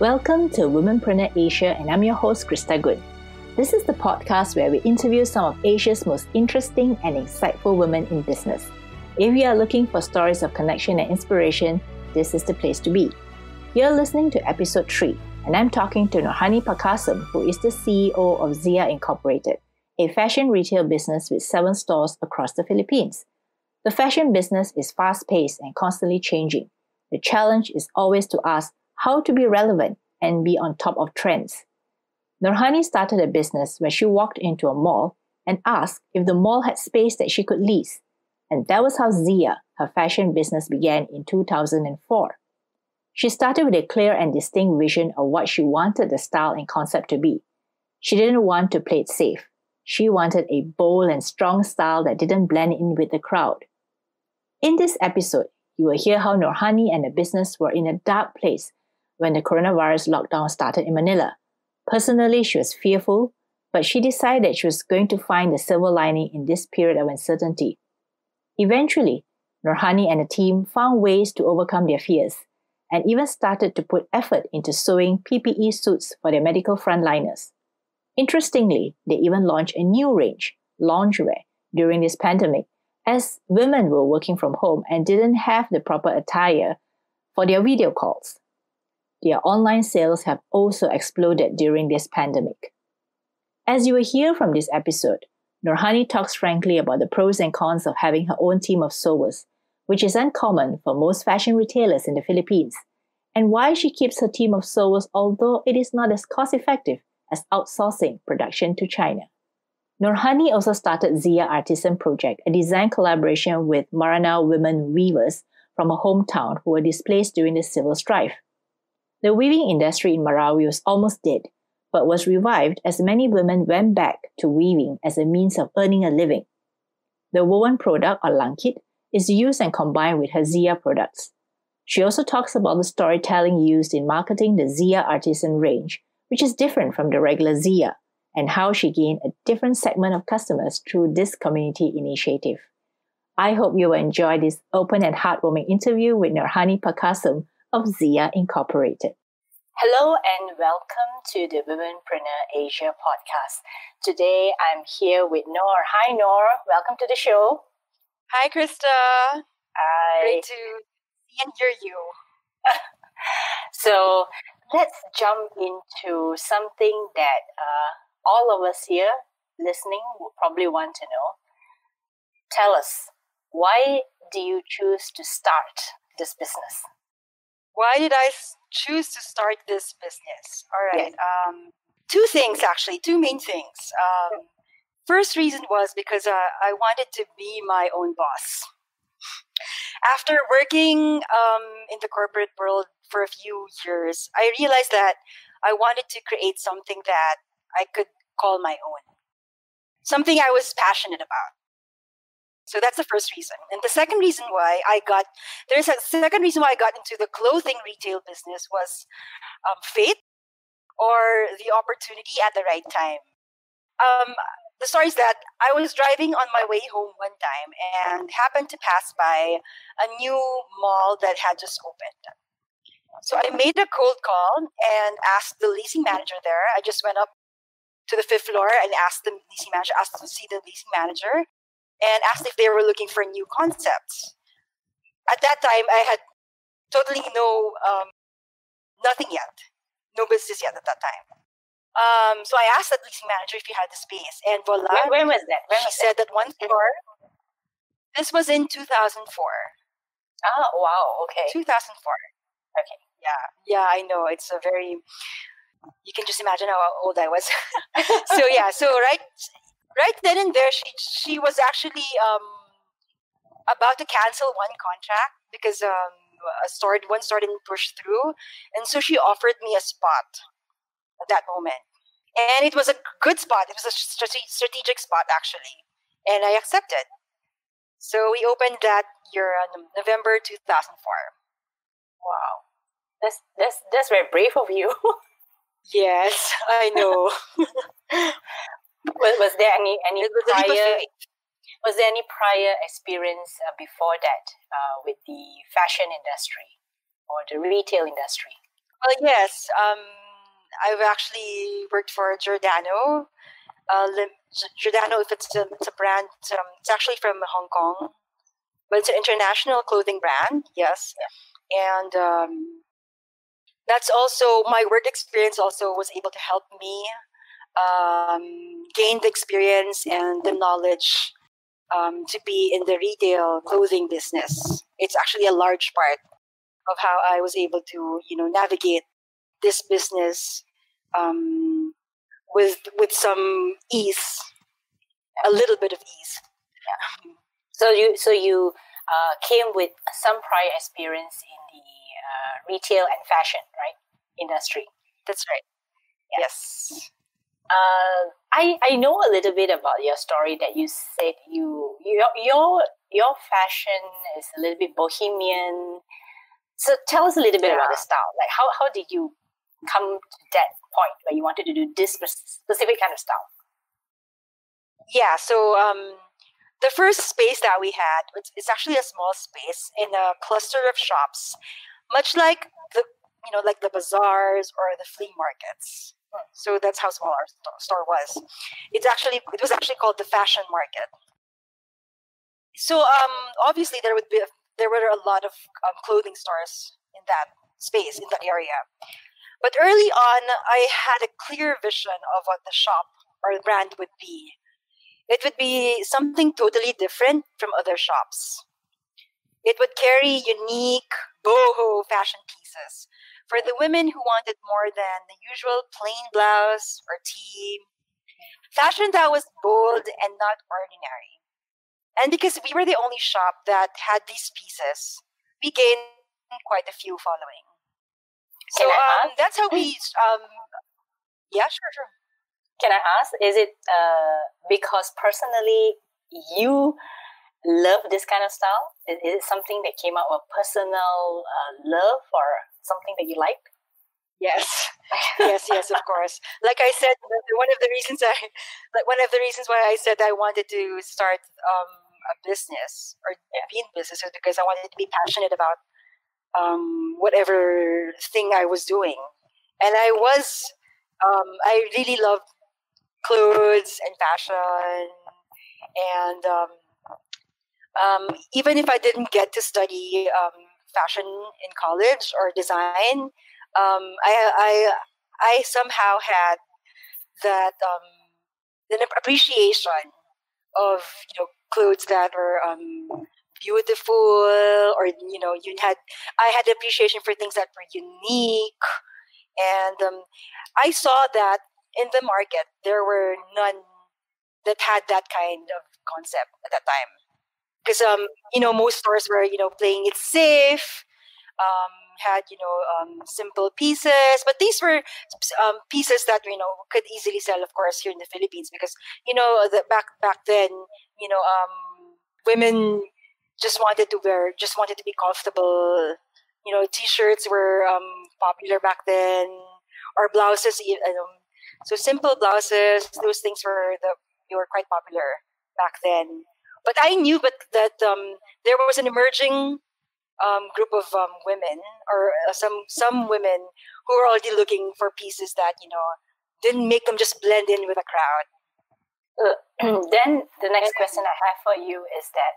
Welcome to Womenpreneur Asia, and I'm your host, Krista Goon. This is the podcast where we interview some of Asia's most interesting and insightful women in business. If you are looking for stories of connection and inspiration, this is the place to be. You're listening to episode 3, and I'm talking to Norhani Pacasum, who is the CEO of Ziya Incorporated, a fashion retail business with 7 stores across the Philippines. The fashion business is fast-paced and constantly changing. The challenge is always to ask how to be relevant and be on top of trends. Norhani started a business where she walked into a mall and asked if the mall had space that she could lease. And that was how Ziya, her fashion business, began in 2004. She started with a clear and distinct vision of what she wanted the style and concept to be. She didn't want to play it safe. She wanted a bold and strong style that didn't blend in with the crowd. In this episode, you will hear how Norhani and the business were in a dark place when the coronavirus lockdown started in Manila. Personally, she was fearful, but she decided she was going to find the silver lining in this period of uncertainty. Eventually, Norhani and the team found ways to overcome their fears and even started to put effort into sewing PPE suits for their medical frontliners. Interestingly, they even launched a new range, loungewear, during this pandemic, as women were working from home and didn't have the proper attire for their video calls. Their online sales have also exploded during this pandemic. As you will hear from this episode, Norhani talks frankly about the pros and cons of having her own team of sewers, which is uncommon for most fashion retailers in the Philippines, and why she keeps her team of sewers although it is not as cost-effective as outsourcing production to China. Norhani also started Ziya Artisan Project, a design collaboration with Maranao women weavers from her hometown who were displaced during the civil strife. The weaving industry in Marawi was almost dead, but was revived as many women went back to weaving as a means of earning a living. The woven product, or langkit, is used and combined with her Ziya products. She also talks about the storytelling used in marketing the Ziya Artisan range, which is different from the regular Ziya, and how she gained a different segment of customers through this community initiative. I hope you will enjoy this open and heartwarming interview with Norhani Pacasum of Ziya Incorporated. Hello and welcome to the Womenpreneur Asia podcast. Today I'm here with Nor. Hi Nor, welcome to the show. Hi Krista. Hi. Great to see and hear you. So let's jump into something that all of us here listening will probably want to know. Tell us, why do you choose to start this business? Why did I choose to start this business? All right. Yeah. Two main things. First reason was because I wanted to be my own boss. After working in the corporate world for a few years, I realized that I wanted to create something that I could call my own. Something I was passionate about. So that's the first reason. And the second reason why I got into the clothing retail business was fate or the opportunity at the right time. The story is that I was driving on my way home one time and happened to pass by a new mall that had just opened. So I made a cold call and asked the leasing manager there. I just went up to the 5th floor and asked to see the leasing manager, and asked if they were looking for new concepts. At that time, I had totally nothing yet, no business yet at that time. So I asked that leasing manager if he had the space, and voila. When was that? She said that one floor. This was in 2004. Oh, wow, okay. 2004. Okay. Yeah, I know. It's a very, you can just imagine how old I was. So right then and there, she was actually about to cancel one contract because one store didn't push through, and so she offered me a spot at that moment, and it was a good spot. It was a strategic spot actually, and I accepted. So we opened that year on November 2004. Wow, that's very brave of you. Yes, I know. Was there any prior experience before that with the fashion industry or the retail industry? Well, yes. I've actually worked for Giordano. Giordano, if it's a brand, it's actually from Hong Kong, but it's an international clothing brand. Yes, and that's also my work experience. Also was able to help me gain the experience and the knowledge to be in the retail clothing business. It's actually a large part of how I was able to, navigate this business with some ease, a little bit of ease. So you came with some prior experience in the retail and fashion, right, industry. That's right. Yeah. Yes. I know a little bit about your story that you said your fashion is a little bit bohemian. So tell us a little bit about the style. Like how did you come to that point where you wanted to do this specific kind of style? Yeah. So the first space that we had, it's actually a small space in a cluster of shops, much like the bazaars or the flea markets. So that's how small our store was. It was actually called the fashion market. So obviously there were a lot of clothing stores in that space, in that area. But early on, I had a clear vision of what the shop or the brand would be. It would be something totally different from other shops. It would carry unique boho fashion pieces for the women who wanted more than the usual plain blouse or tee. Fashion that was bold and not ordinary. And because we were the only shop that had these pieces, we gained quite a few following. So that's how we. Yeah, sure. Can I ask? Is it because personally you love this kind of style? Is it something that came out of personal love or something that you like? Yes, yes, of course. Like I said, one of the reasons why I said I wanted to start a business or be in business is because I wanted to be passionate about whatever thing I was doing, and I really loved clothes and fashion, and even if I didn't get to study fashion in college or design, I somehow had that an appreciation of clothes that were beautiful, or I had appreciation for things that were unique, and I saw that in the market there were none that had that kind of concept at that time, because most stores were playing it safe, had simple pieces, but these were pieces that could easily sell, of course, here in the Philippines, because back then women just wanted to be comfortable. T-shirts were popular back then, or blouses. So simple blouses, those things were quite popular back then. But I knew that there was an emerging group of women, or some women who were already looking for pieces that didn't make them just blend in with a crowd. Then the next question I have for you is that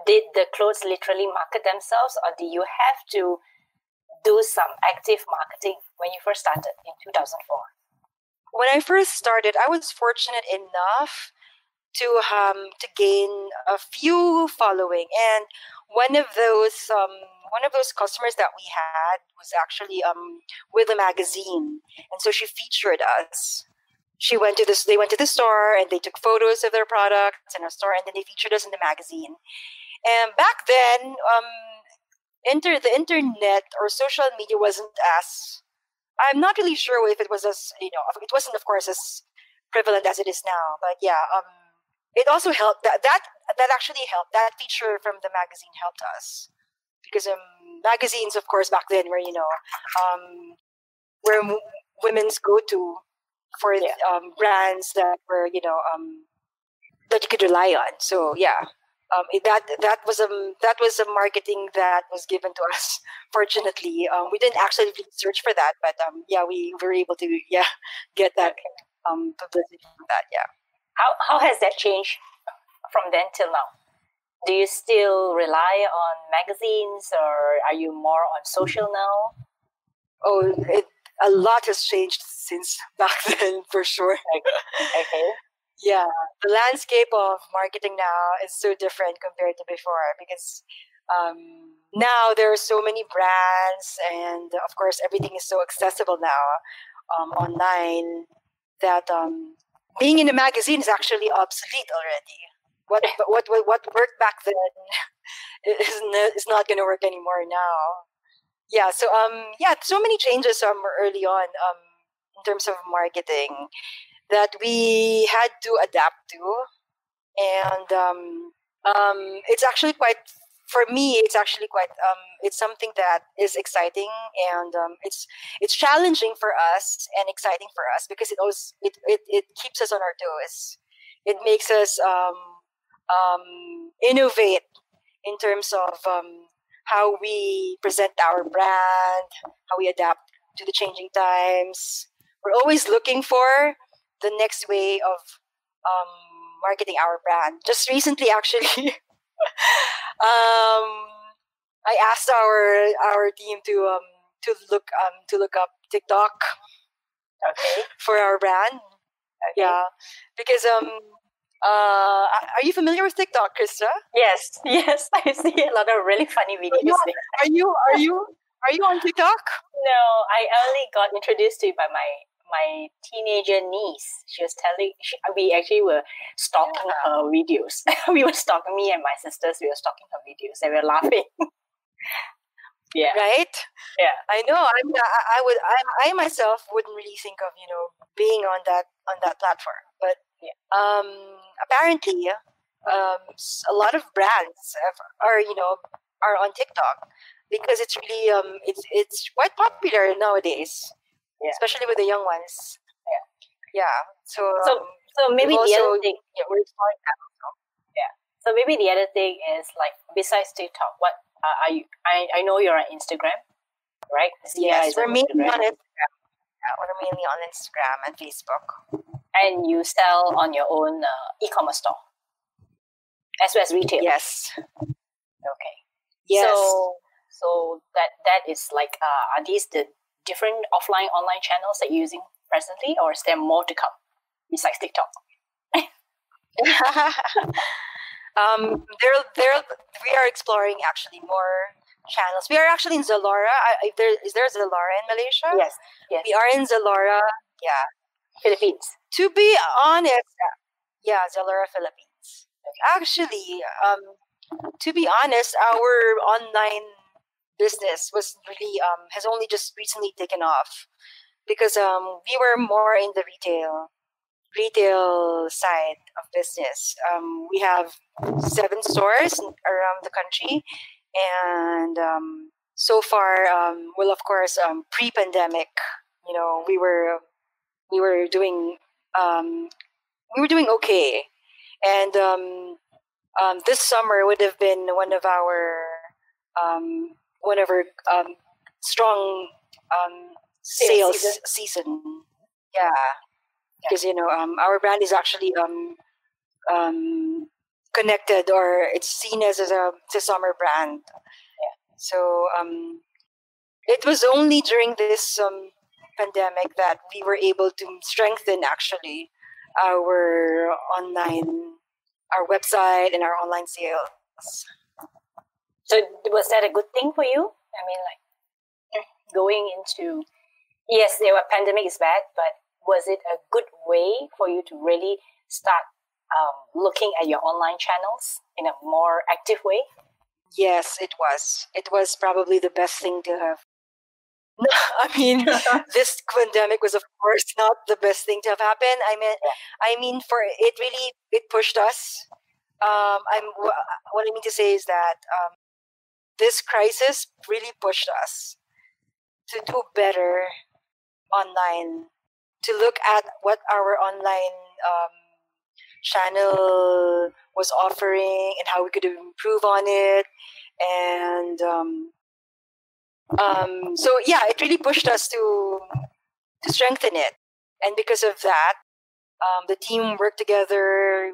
did the clothes literally market themselves, or do you have to do some active marketing when you first started in 2004? When I first started, I was fortunate enough to gain a few following, and one of those customers that we had was actually with a magazine, and so she featured us. They went to the store and they took photos of their products in our store, and then they featured us in the magazine. And back then, the internet or social media wasn't as, I'm not really sure if it was as, it wasn't, of course, as prevalent as it is now. But yeah, it also helped. That actually helped. That feature from the magazine helped us, because magazines, of course, back then were were women's go-to for brands that were that you could rely on. So yeah, that was a marketing that was given to us. Fortunately, we didn't actually really search for that, but yeah, we were able to get that publicity from that. Yeah. How has that changed from then till now? Do you still rely on magazines, or are you more on social now? Oh, a lot has changed since back then, for sure. Okay. Yeah, the landscape of marketing now is so different compared to before, because now there are so many brands, and of course everything is so accessible now online, that being in a magazine is actually obsolete already. What worked back then is not going to work anymore now. Yeah, so so many changes early on in terms of marketing that we had to adapt to, and it's actually quite, for me it's actually quite it's something that is exciting, and it's challenging for us and exciting for us, because it keeps us on our toes. It makes us innovate in terms of how we present our brand, how we adapt to the changing times. We're always looking for the next way of marketing our brand. Just recently, actually, I asked our team to look up TikTok, Okay. for our brand. Okay. Yeah, because are you familiar with TikTok, Krista? Yes, yes, I see a lot of really funny videos. Are you on TikTok? No, I only got introduced to it by my teenager niece. She was telling, we actually were stalking her videos. We were stalking, me and my sisters. We were stalking her videos, and we were laughing. Yeah. Right. Yeah. I know. I myself wouldn't really think of being on that platform, but apparently, a lot of brands are on TikTok, because it's really it's quite popular nowadays, especially with the young ones. Yeah. So maybe the other thing. we're exploring that also. Yeah. So maybe the other thing is, like, besides TikTok, what are you? I know you're on Instagram, right? Ziya is we're on mainly Instagram. on Instagram. Yeah, we're mainly on Instagram and Facebook. And you sell on your own e-commerce store, as well as retail. Yes. Okay. Yes. So that is like, are these the different offline, online channels that you're using presently, or is there more to come besides TikTok? We are exploring actually more channels. We are actually in Zalora. Is there Zalora in Malaysia? Yes. We are in Zalora. Yeah. Philippines. To be honest, Zalora Philippines. Actually, to be honest, our online business was really has only just recently taken off, because we were more in the retail side of business. We have 7 stores around the country, and so far, well, of course, pre-pandemic, we were doing okay, and this summer would have been one of our strong sales season. Yeah, because our brand is actually connected, or it's seen as a summer brand. Yeah. So it was only during this pandemic that we were able to strengthen actually our website and our online sales. So was that a good thing for you? I mean, like, going into, yes, the pandemic is bad, but was it a good way for you to really start looking at your online channels in a more active way? Yes, it was. It was probably the best thing to have. I mean, this pandemic was, of course, not the best thing to have happened. I mean, for it really, it pushed us. What I mean to say is that this crisis really pushed us to do better online, to look at what our online channel was offering and how we could improve on it. And so yeah, it really pushed us to strengthen it. And because of that, the team worked together.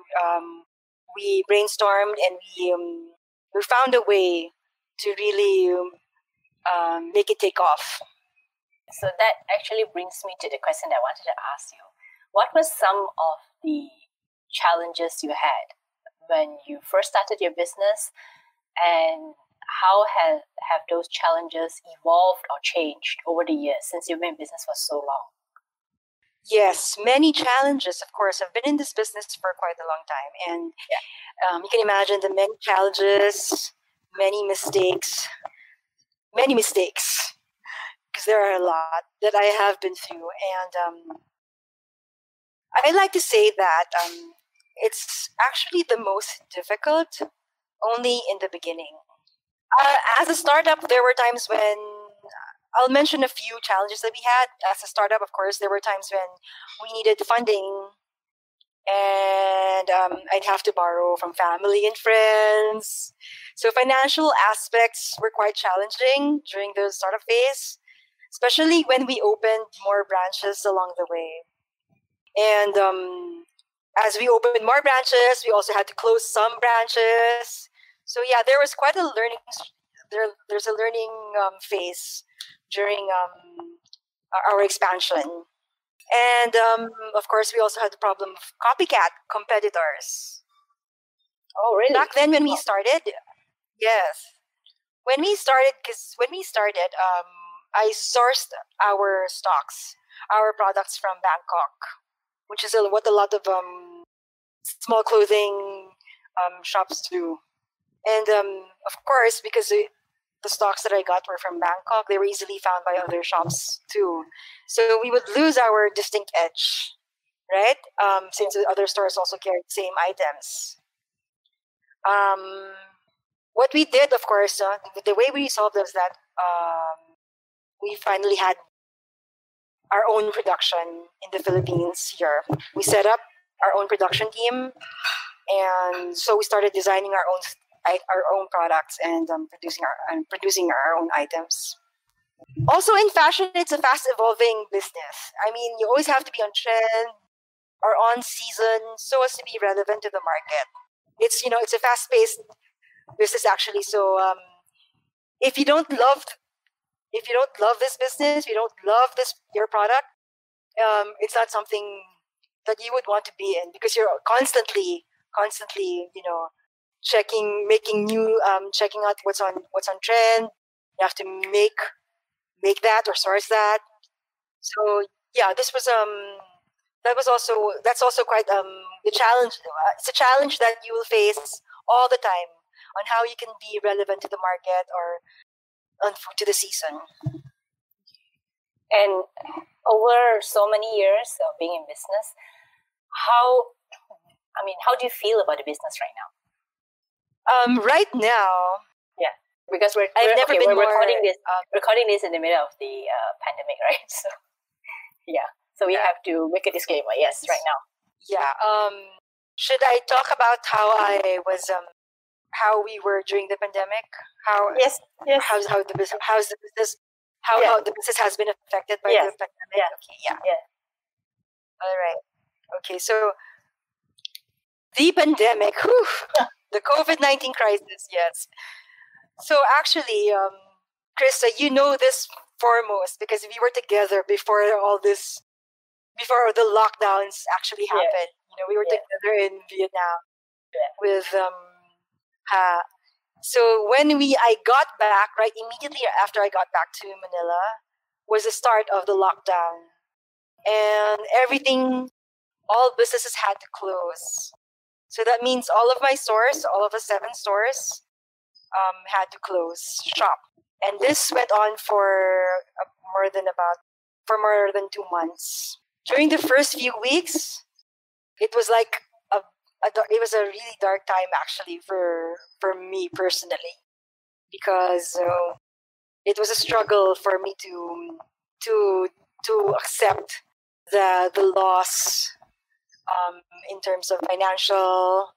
We brainstormed and we found a way to really make it take off. So that actually brings me to the question that I wanted to ask you. What was some of the challenges you had when you first started your business, and how have those challenges evolved or changed over the years since you've been in business for so long? Yes, many challenges, of course. I've been in this business for quite a long time. And you can imagine the many challenges, many mistakes, because there are a lot that I have been through. And I like to say that it's actually the most difficult only in the beginning. As a startup, there were times when I'll mention a few challenges that we had. As a startup, of course, there were times when we needed funding, and I'd have to borrow from family and friends. So financial aspects were quite challenging during the startup phase, especially when we opened more branches along the way. And as we opened more branches, we also had to close some branches. So yeah, there was quite a learning. There's a learning phase during our expansion. And of course, we also had the problem of copycat competitors. Oh, really? Back then, when we started, yes, when we started, I sourced our stocks, our products from Bangkok, which is what a lot of small clothing shops do. And of course, because the stocks that I got were from Bangkok, they were easily found by other shops too. So we would lose our distinct edge, right? Since the other stores also carried the same items. What we did, of course, the way we solved was that we finally had our own production in the Philippines here. We set up our own production team, and so we started designing our own products and producing our own items. Also, in fashion, it's a fast evolving business. I mean, you always have to be on trend or on season so as to be relevant to the market. It's a fast paced business actually. So if you don't love this business, if you don't love your product, it's not something that you would want to be in, because you're constantly, checking out what's on trend. You have to make that or source that. So yeah, that's also quite the challenge. It's a challenge that you will face all the time on how you can be relevant to the market or to the season. And over so many years of being in business, how do you feel about the business right now? Right now, yeah, because we're recording this in the middle of the pandemic, right? So yeah, so we have to make a disclaimer. Yes, right now. Yeah. Should I talk about how we were during the pandemic? Yes. How the business how the business has been affected by the pandemic? Yeah. Okay. Yeah. All right. Okay. So the pandemic. The COVID-19 crisis, yes. So actually, Krista, you know this foremost because we were together before the lockdowns actually happened. We were together in Vietnam with So when I got back, right immediately after I got back to Manila, was the start of the lockdown, and all businesses had to close. So that means all of my stores, all of the 7 stores, had to close shop. And this went on for more than 2 months. During the first few weeks, it was like it was a really dark time actually for me personally, because it was a struggle for me to accept the loss in terms of financial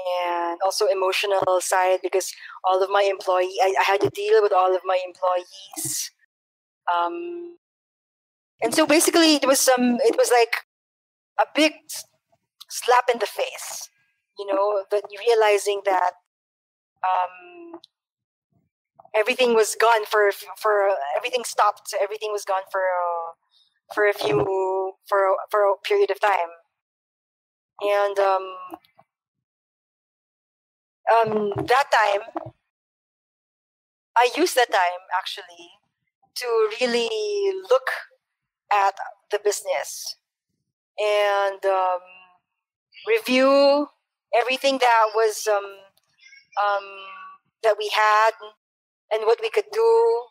and also emotional side, because all of my I had to deal with all of my employees. And so basically it was like a big slap in the face, that realizing that everything was gone for everything stopped. So everything was gone for a period of time. And that time, I used that time actually to really look at the business and review everything that was that we had and what we could do,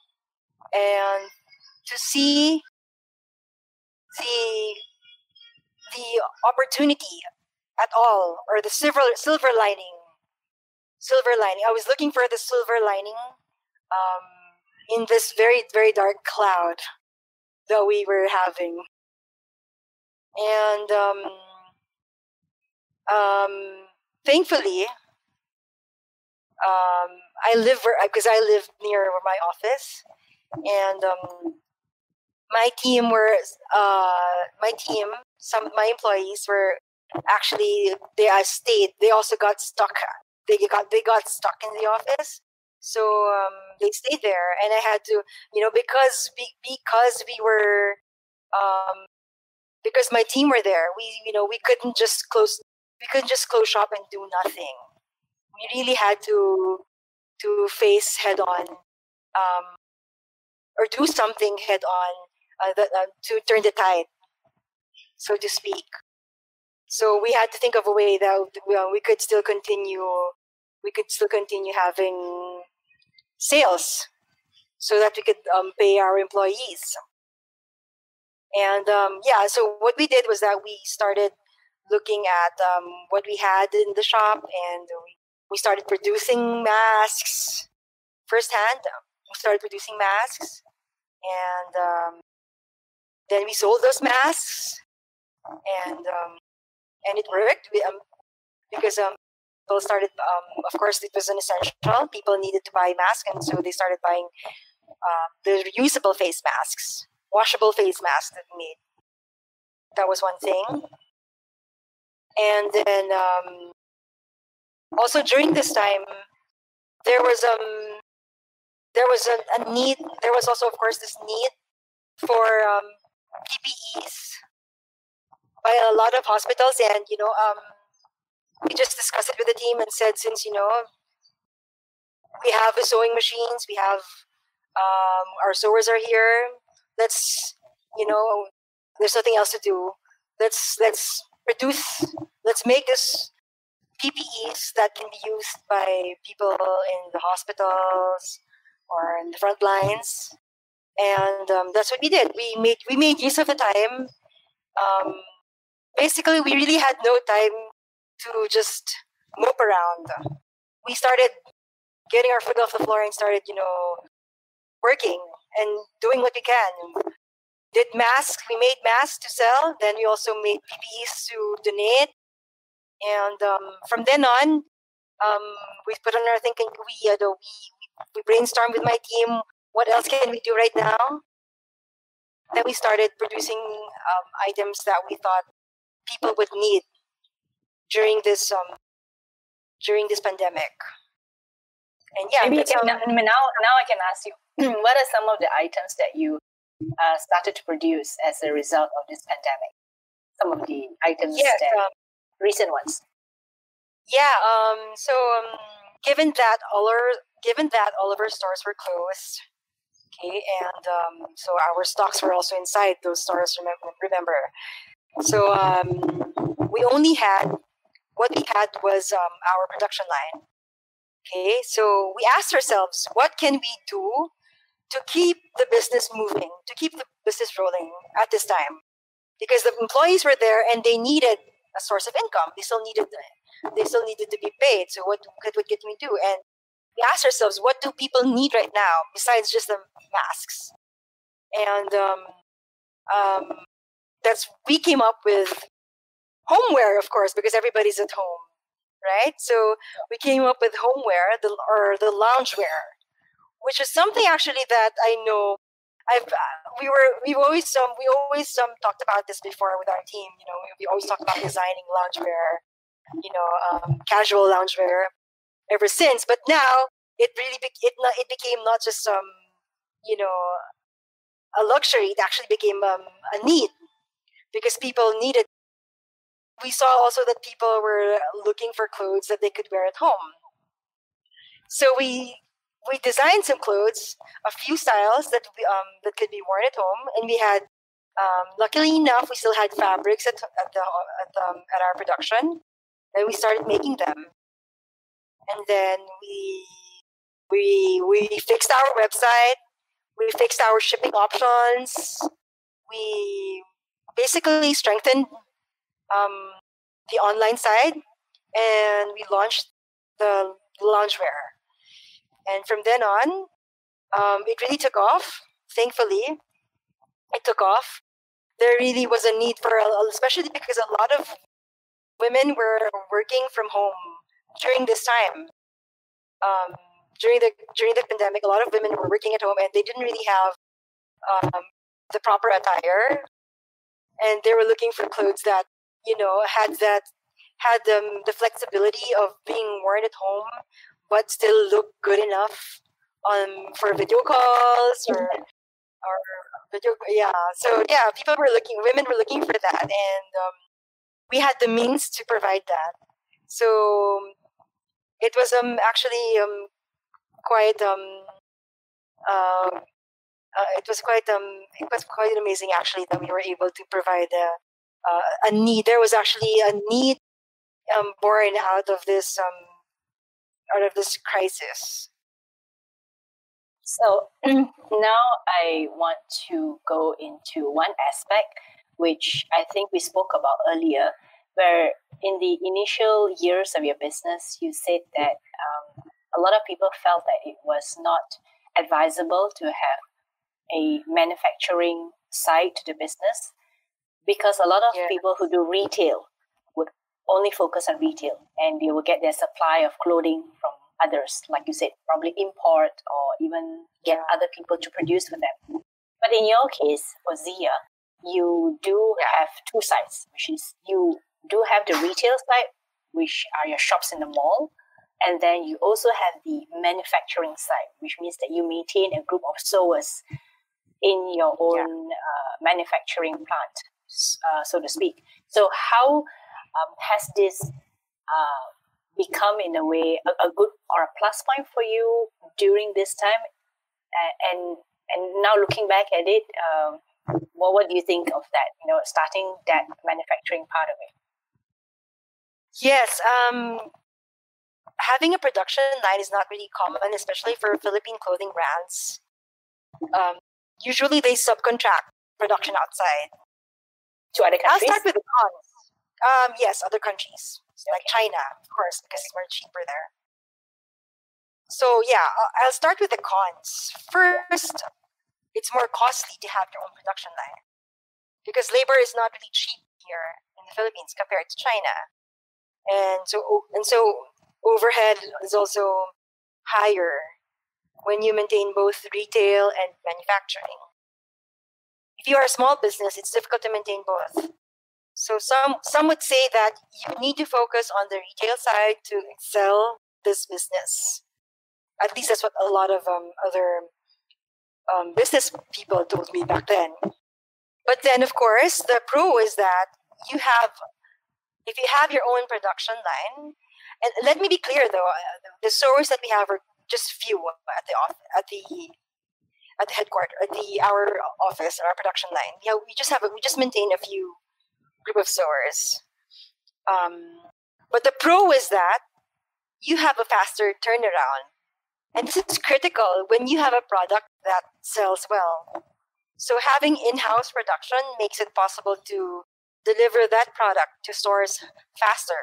and to see the opportunity at all, or the silver lining. I was looking for the silver lining in this very, very dark cloud that we were having. And thankfully, I live near my office, and some of my employees were actually, they also got stuck. They got stuck in the office, so they stayed there, and I had to, because we were, because my team were there, we couldn't just close shop and do nothing. We really had to face head on, or do something head on, to turn the tide, so to speak. So we had to think of a way that we could still continue having sales, so that we could pay our employees. And so what we did was that we started looking at what we had in the shop, and we started producing masks firsthand. We started producing masks, and then we sold those masks, and it worked. Because people started. Of course, it was an essential. People needed to buy masks, and so they started buying the reusable face masks, washable face masks that we made. That was one thing. And then also during this time, there was a need. There was also, of course, this need for PPEs by a lot of hospitals, and we just discussed it with the team and said, since we have the sewing machines, we have our sewers are here. Let's there's nothing else to do. Let's produce. Let's make this PPEs that can be used by people in the hospitals or in the front lines, and that's what we did. We made use of the time. Basically, we really had no time to just mope around. We started getting our foot off the floor and started, working and doing what we can. Did masks. We made masks to sell. Then we also made PPEs to donate. And from then on, we put on our thinking. We brainstormed with my team. What else can we do right now? Then we started producing items that we thought people would need during this pandemic. And yeah, maybe now I can ask you, what are some of the items that you started to produce as a result of this pandemic? Some of the items, recent ones. Yeah. So given that all of our stores were closed, okay, and so our stocks were also inside those stores. Remember. So what we had was our production line. Okay, so we asked ourselves, what can we do to keep the business moving, to keep the business rolling at this time? Because the employees were there and they needed a source of income. They still needed to be paid. So what can we do? And we asked ourselves, what do people need right now besides just the masks? And we came up with homeware, of course, because everybody's at home, right? So we came up with homeware, the loungewear, which is something actually that I know we always talked about this before with our team. We always talked about designing loungewear, casual loungewear ever since. But now it really it became not just you know a luxury. It actually became a need because people needed. We saw also that people were looking for clothes that they could wear at home. So we designed some clothes, a few styles that could be worn at home, and we had. Luckily enough, we still had fabrics at our production, and we started making them. And then we fixed our website. We fixed our shipping options. We basically strengthened the online side, and we launched the loungewear. And from then on, it really took off. Thankfully, it took off. There really was a need for, especially because a lot of women were working from home during this time. During the pandemic, a lot of women were working at home, and they didn't really have the proper attire, and they were looking for clothes that had the flexibility of being worn at home, but still look good enough for video calls or video. Yeah, so yeah, women were looking for that, and we had the means to provide that. So it was actually quite uh, it was quite amazing actually that we were able to provide a need. There was actually a need born out of this crisis. So now I want to go into one aspect which I think we spoke about earlier, where in the initial years of your business, you said that a lot of people felt that it was not advisable to have a manufacturing side to the business because a lot of people who do retail would only focus on retail and they will get their supply of clothing from others, like you said, probably import or even get other people to produce for them. But in your case, for Ziya, you do have two sides, which is you do have the retail side, which are your shops in the mall, and then you also have the manufacturing side, which means that you maintain a group of sewers in your own manufacturing plant, so to speak. So how has this become, in a way, a good or a plus point for you during this time? And now looking back at it, what do you think of that? Starting that manufacturing part of it. Yes, having a production line is not really common, especially for Philippine clothing brands. Usually, they subcontract production outside to other countries. I'll start with the cons. Yes, other countries like China, of course, because we're cheaper there. So yeah, I'll start with the cons. First, it's more costly to have your own production line because labor is not really cheap here in the Philippines compared to China, and so overhead is also higher when you maintain both retail and manufacturing. If you are a small business, it's difficult to maintain both. So some would say that you need to focus on the retail side to excel this business. At least that's what a lot of other business people told me back then. But then, of course, the pro is that if you have your own production line, and let me be clear though, the stores that we have are just few at the headquarters, our office, our production line. Yeah, we just maintain a few group of stores. But the pro is that you have a faster turnaround. And this is critical when you have a product that sells well. So having in-house production makes it possible to deliver that product to stores faster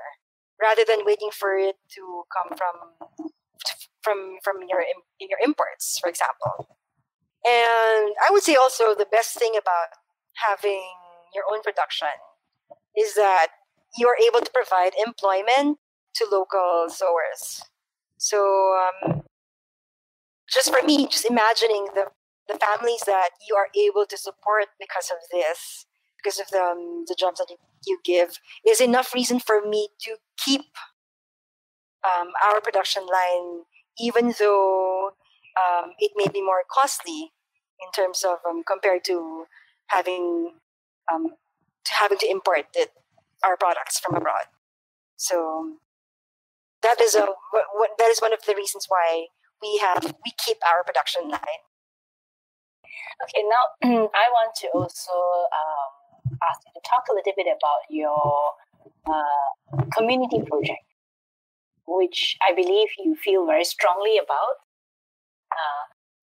rather than waiting for it to come from your imports, for example. And I would say also the best thing about having your own production is that you are able to provide employment to local sewers. So just for me, just imagining the families that you are able to support because of this, because of the jobs that you give, is enough reason for me to keep our production line, even though it may be more costly in terms of compared to having to import our products from abroad. So that is that is one of the reasons why we keep our production line. Okay, now I want to also ask you to talk a little bit about your community project, which I believe you feel very strongly about.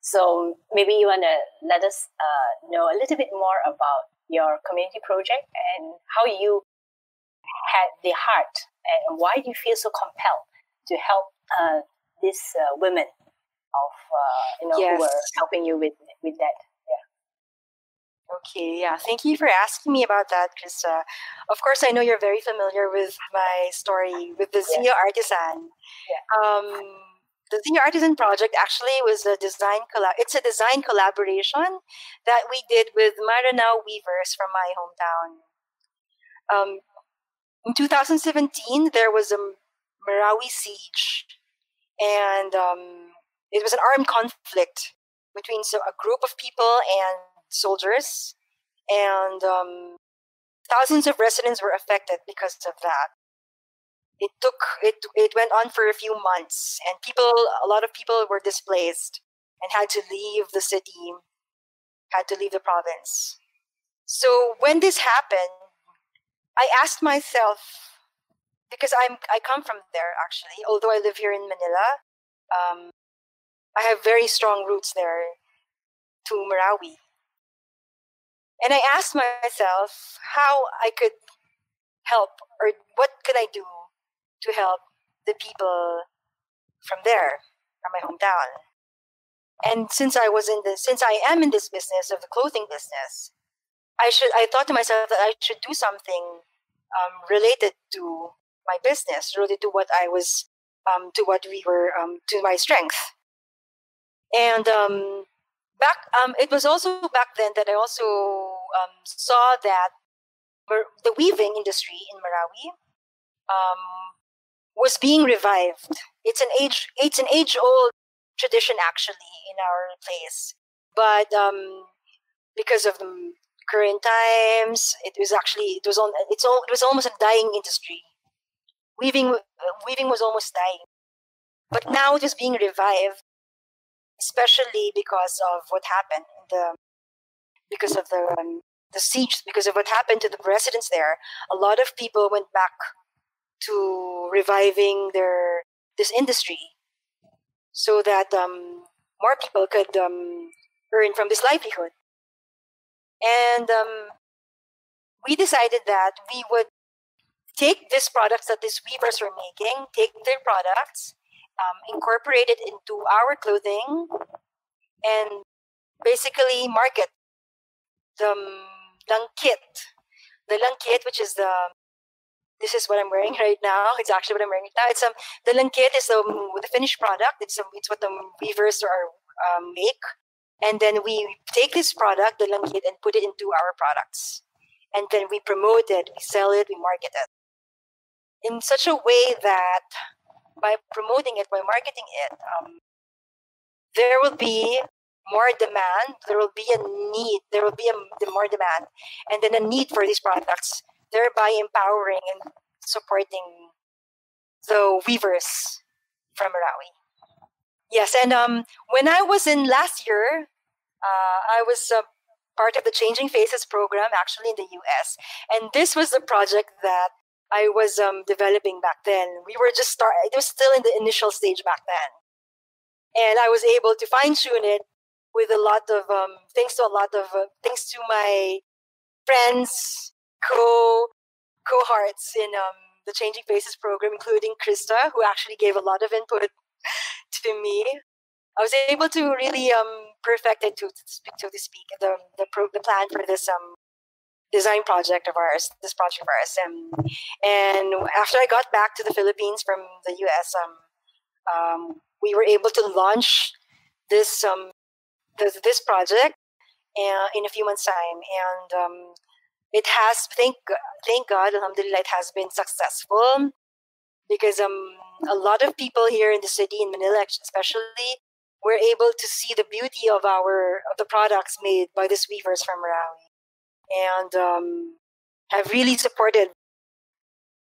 So maybe you want to let us know a little bit more about your community project and how you had the heart and why do you feel so compelled to help these women of Yes. who were helping you with that. Okay, yeah. Thank you for asking me about that, Krista. Of course, I know you're very familiar with my story with the Ziya Artisan. Yeah. The Ziya Artisan project actually was a it's a design collaboration that we did with Maranao weavers from my hometown. In 2017, there was a Marawi siege, and it was an armed conflict between a group of people and soldiers, and thousands of residents were affected because of that. It went on for a few months, and a lot of people were displaced and had to leave the city, had to leave the province. So when this happened, I asked myself, because I come from there actually, although I live here in Manila, I have very strong roots there to Marawi. And I asked myself how I could help, or what could I do to help the people from there, from my hometown. And since I am in this business of the clothing business, I thought to myself that I should do something related to my business, related to what I was, to what we were, to my strength. And it was also back then that I also saw that the weaving industry in Marawi was being revived. It's an age old tradition actually in our place, but because of the current times, it was almost a dying industry. Weaving was almost dying, but now it is being revived, especially because of what happened because of the siege, because of what happened to the residents there. A lot of people went back to reviving this industry so that more people could earn from this livelihood. And we decided that we would take these products that these weavers were making, take their products, incorporate it into our clothing, and basically market the langkit. The langkit, which is this is what I'm wearing right now. It's actually what I'm wearing right now. It's the langkit is the finished product. It's what the weavers are make, and then we take this product, the langkit, and put it into our products, and then we promote it, we sell it, we market it in such a way that by promoting it, by marketing it, there will be more demand. There will be a need. There will be more demand, and then a need for these products, thereby empowering and supporting the weavers from Marawi. Yes, and when I was in last year, I was part of the Changing Faces program, actually in the US, and this was the project that I was developing back then. We were just it was still in the initial stage back then, and I was able to fine tune it with a lot of thanks to my friends, cohorts in the Changing Faces program, including Krista, who actually gave a lot of input to me. I was able to really perfect it, to speak the plan for this design project of ours, this project of ours. And after I got back to the Philippines from the US, we were able to launch this this project in a few months' time. And it has, thank God, alhamdulillah, it has been successful because a lot of people here in the city, in Manila especially, were able to see the beauty of the products made by these weavers from Marawi, and have really supported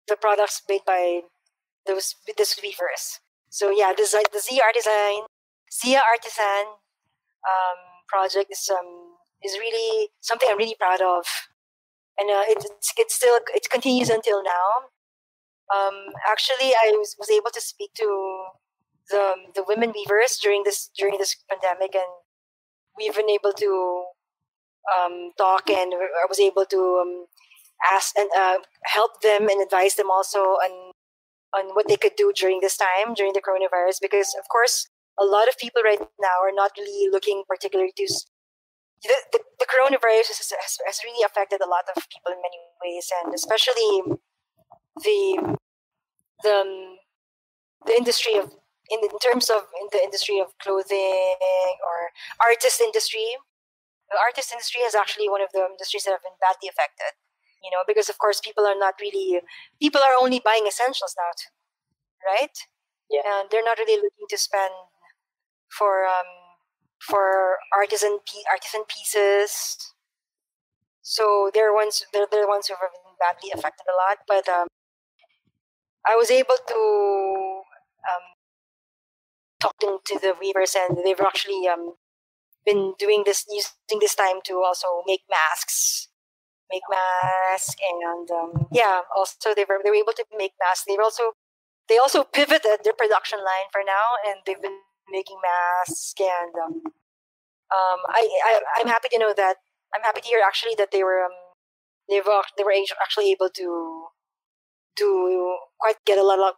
the products made by these weavers. So yeah, the Ziya Artisan project is really something I'm really proud of, and it continues until now. Actually, I was able to speak to the women weavers during this pandemic, and we've been able to talk, and I was able to ask and help them and advise them also on what they could do during this time, during the coronavirus, because of course a lot of people right now are not really looking particularly to the coronavirus has really affected a lot of people in many ways, and especially the the industry of in terms of in the industry of clothing or artist industry. The artist industry is actually one of the industries that have been badly affected, because of course people are only buying essentials now, right? Yeah. And they're not really looking to spend for artisan pieces. So they're the ones who have been badly affected a lot. But I was able to talking to the weavers, and they've actually been using this time to also make masks, and also they were able to make masks. They also pivoted their production line for now, and they've been making masks. And I'm happy to know that hear actually that they were actually able to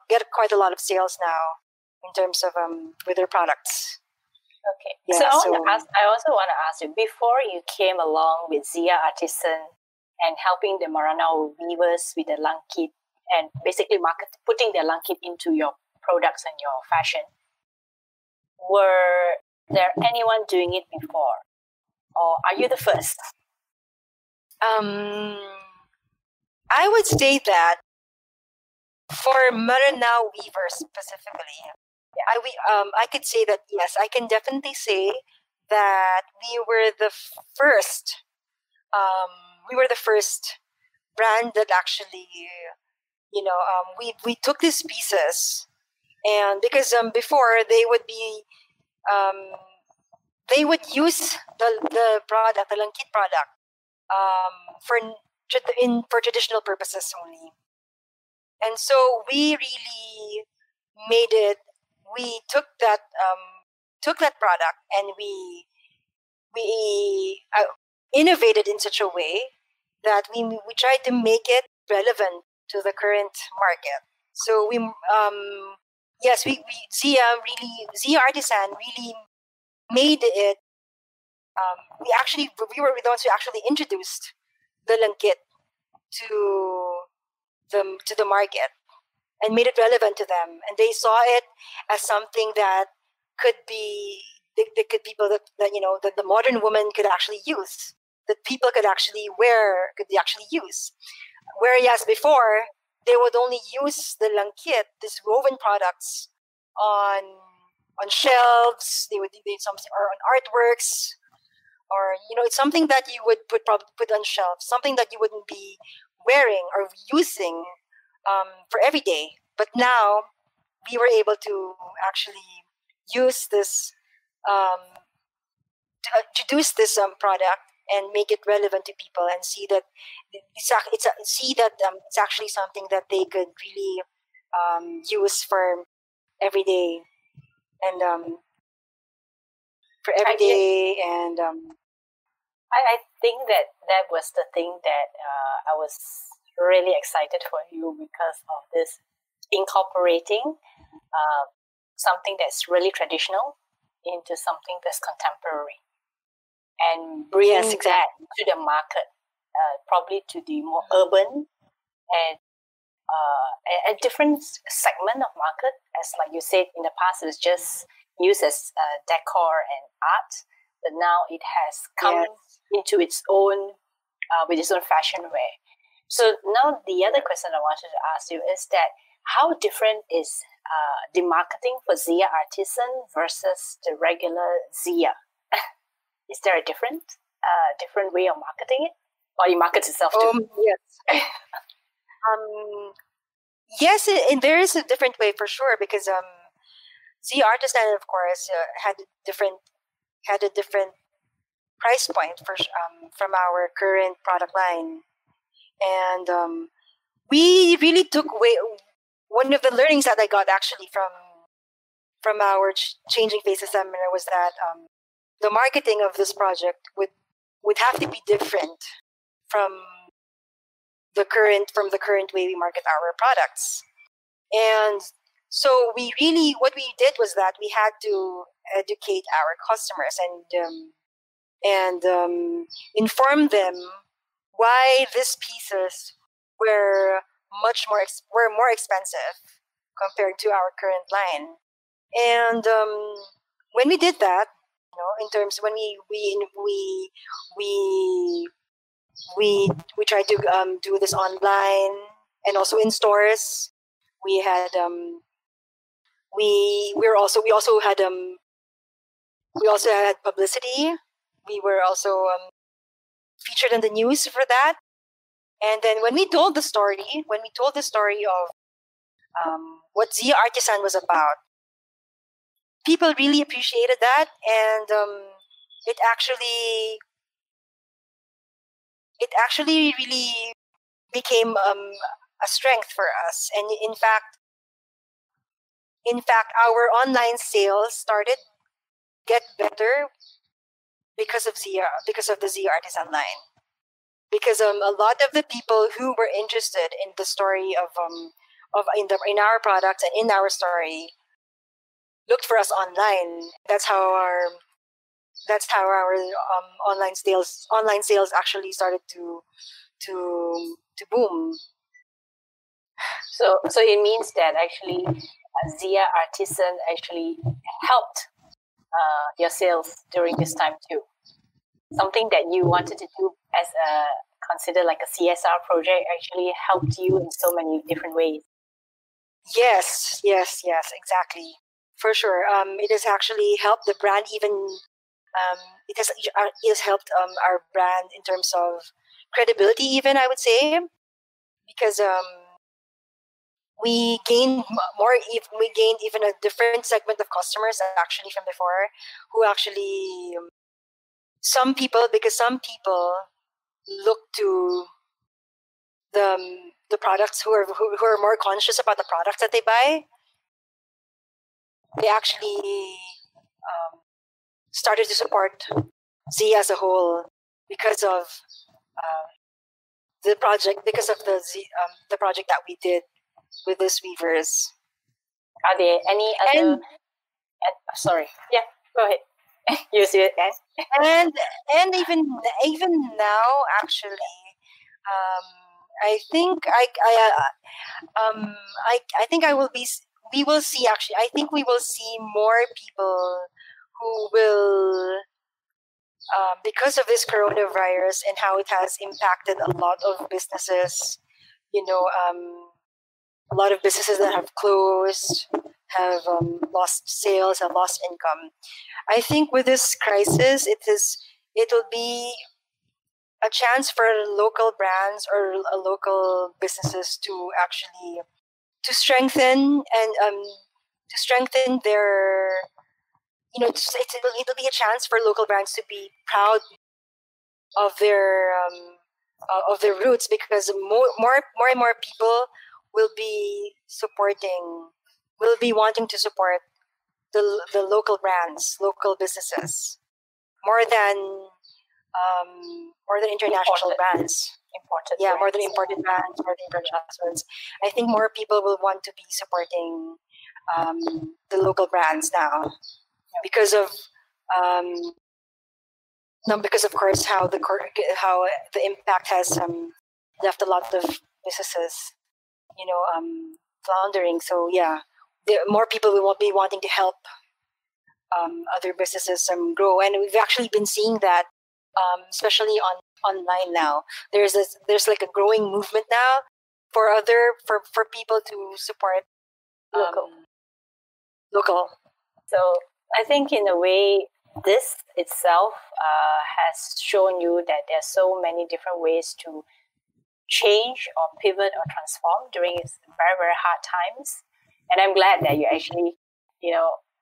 get quite a lot of sales now in terms of with their products. Okay. Yeah, so I also want to ask you, before you came along with Ziya Artisan and helping the Maranao weavers with the langkit and basically putting their langkit into your products and your fashion, were there anyone doing it before, or are you the first? I would say that for Maranao weavers specifically, I could say that yes, I can definitely say that we were the first. We were the first brand that actually, we took these pieces, and because before they would use the product, the langkit product, for traditional purposes only, and so we really made it. We took that product, and we innovated in such a way that we tried to make it relevant to the current market. So Ziya Artisan really made it. We were the ones who actually introduced the langkit to the market and made it relevant to them, and they saw it as something that could be people that that the modern woman could actually use, that people could actually wear, could actually use. Whereas before, they would only use the langkit, these woven products, on shelves. They would do something, or on artworks, or it's something that you would put on shelves, something that you wouldn't be wearing or using for every day. But now we were able to actually use this, to introduce this product and make it relevant to people, and see that it's actually something that they could really use for every day, and I think that was the thing that I was really excited for you, because of this incorporating something that's really traditional into something that's contemporary, and bringing that to the market. probably to the more urban and a different segment of market. As like you said, in the past it was just used as decor and art, but now it has come into its own with its own fashion wear. So now the other question I wanted to ask you is that how different is the marketing for Ziya Artisan versus the regular Ziya? Is there a different way of marketing it, or it markets itself too? Yes. Yes, and there is a different way for sure, because Ziya Artisan, of course, had a different price point from our current product line, and we really took away one of the learnings that I got actually from our Changing Faces seminar was that the marketing of this project would have to be different from the current way we market our products. And so what we did was that we had to educate our customers and inform them why these pieces were more expensive compared to our current line. And when we did that, in terms when we tried to do this online and also in stores. We had we also had publicity. We were also featured in the news for that. And then when we told the story of what Ziya Artisan was about, people really appreciated that, and it actually really became a strength for us. And in fact, our online sales started get better because of the Ziya Artisan line. Because a lot of the people who were interested in the story in our products and in our story looked for us online. That's how our online sales actually started to boom. So it means that actually Ziya Artisan actually helped your sales during this time too. Something that you wanted to do as considered like a CSR project actually helped you in so many different ways. Yes, exactly. For sure. It has actually helped the brand even. It has helped our brand in terms of credibility, even, I would say, because we gained even a different segment of customers actually from before, who actually some people look to the products, who are more conscious about the products that they buy. They actually started to support Ziya as a whole because of the project that we did with these weavers. Are there any other? Sorry. Yeah, go ahead. You see it, and even now, actually, I think we will see. Actually, I think we will see more people who will, because of this coronavirus and how it has impacted a lot of businesses. A lot of businesses that have closed, have lost sales, have lost income. I think with this crisis, it will be a chance for local brands or local businesses to actually strengthen their, it'll be a chance for local brands to be proud of their roots, because more and more people will be wanting to support the local brands, local businesses, more than international brands. More than imported brands, more than international brands. I think more people will want to be supporting the local brands now because of Now, because of course how the impact has left a lot of businesses, floundering. So yeah, more people will be wanting to help other businesses grow, and we've actually been seeing that, especially online now. There's like a growing movement now for people to support Local. local. So I think in a way, this itself has shown you that there are so many different ways to change or pivot or transform during its very, very hard times. And I'm glad that you actually,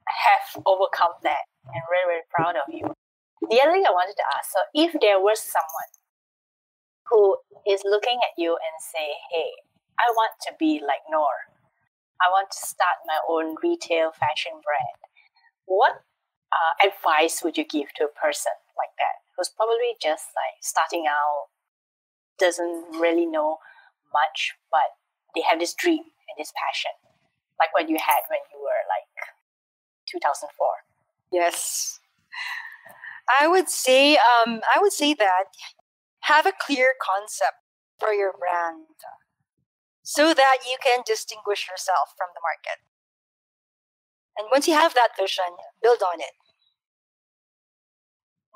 have overcome that, and very, very proud of you. The other thing I wanted to ask, so if there was someone who is looking at you and say, hey, I want to be like Nor, I want to start my own retail fashion brand, what advice would you give to a person like that who's probably just like starting out, doesn't really know much, but they have this dream and this passion, like what you had when you were like 2004? Yes, I would say that have a clear concept for your brand so that you can distinguish yourself from the market. And once you have that vision, build on it.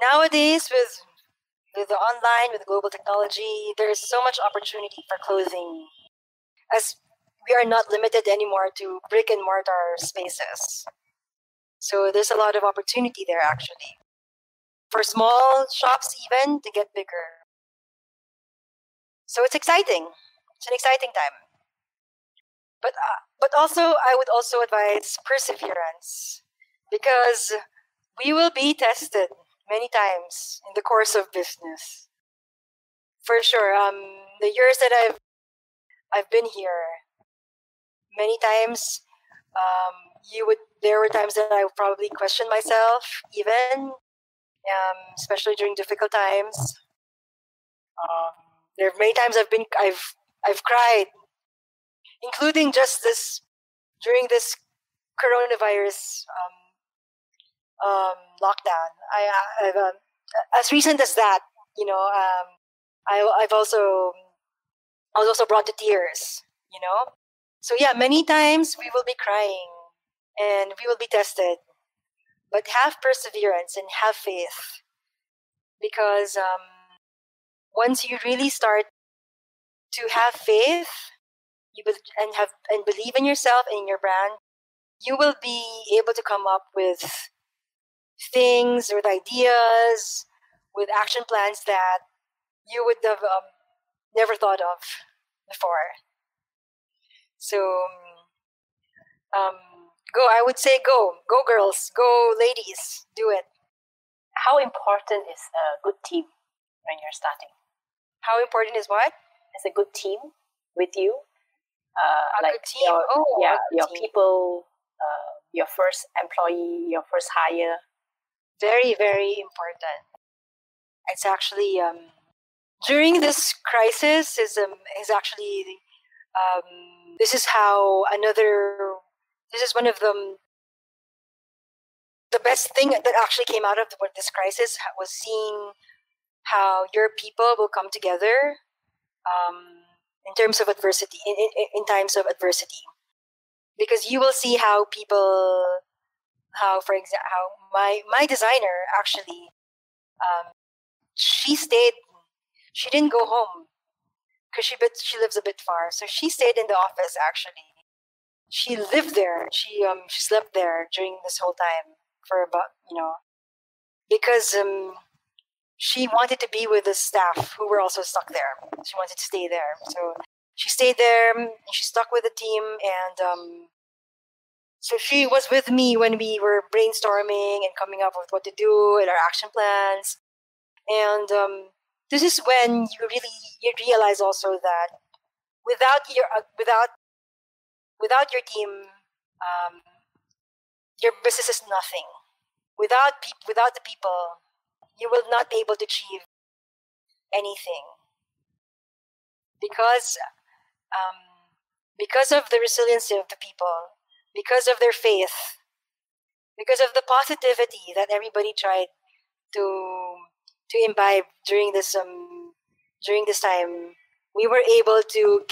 Nowadays, with the online, with global technology, there is so much opportunity for clothing, as we are not limited anymore to brick and mortar spaces. So there's a lot of opportunity there, actually, for small shops even to get bigger. So it's exciting. It's an exciting time. But also, I would also advise perseverance, because we will be tested many times in the course of business. For sure. The years that I've been here, many times, there were times that I would probably question myself, even, especially during difficult times. There are many times I've cried, including just during this coronavirus lockdown. I've as recent as that, I was also brought to tears. So yeah, many times we will be crying and we will be tested, but have perseverance and have faith, because once you really start to have faith, and believe in yourself and in your brand, you will be able to come up with things, with ideas, with action plans that you would have never thought of before. So go. I would say go girls, go ladies, do it. How important is a good team when you're starting? How important is what? Is a good team with you? A good team. Your people, your first employee, your first hire. Very, very important. It's actually during this crisis is actually this is one of the best thing that actually came out of this crisis was seeing how your people will come together in terms of adversity, in times of adversity, because you will see how for example, how my designer actually, she didn't go home because she lives a bit far, so she stayed in the office. Actually, she lived there. She slept there during this whole time for about because she wanted to be with the staff who were also stuck there. She wanted to stay there, so she stayed there. And she stuck with the team, and so she was with me when we were brainstorming and coming up with what to do and our action plans. And this is when you realize also that without your team, your business is nothing. Without the people, you will not be able to achieve anything, because of the resiliency of the people, because of their faith, because of the positivity that everybody tried to to imbibe during this time. We were able to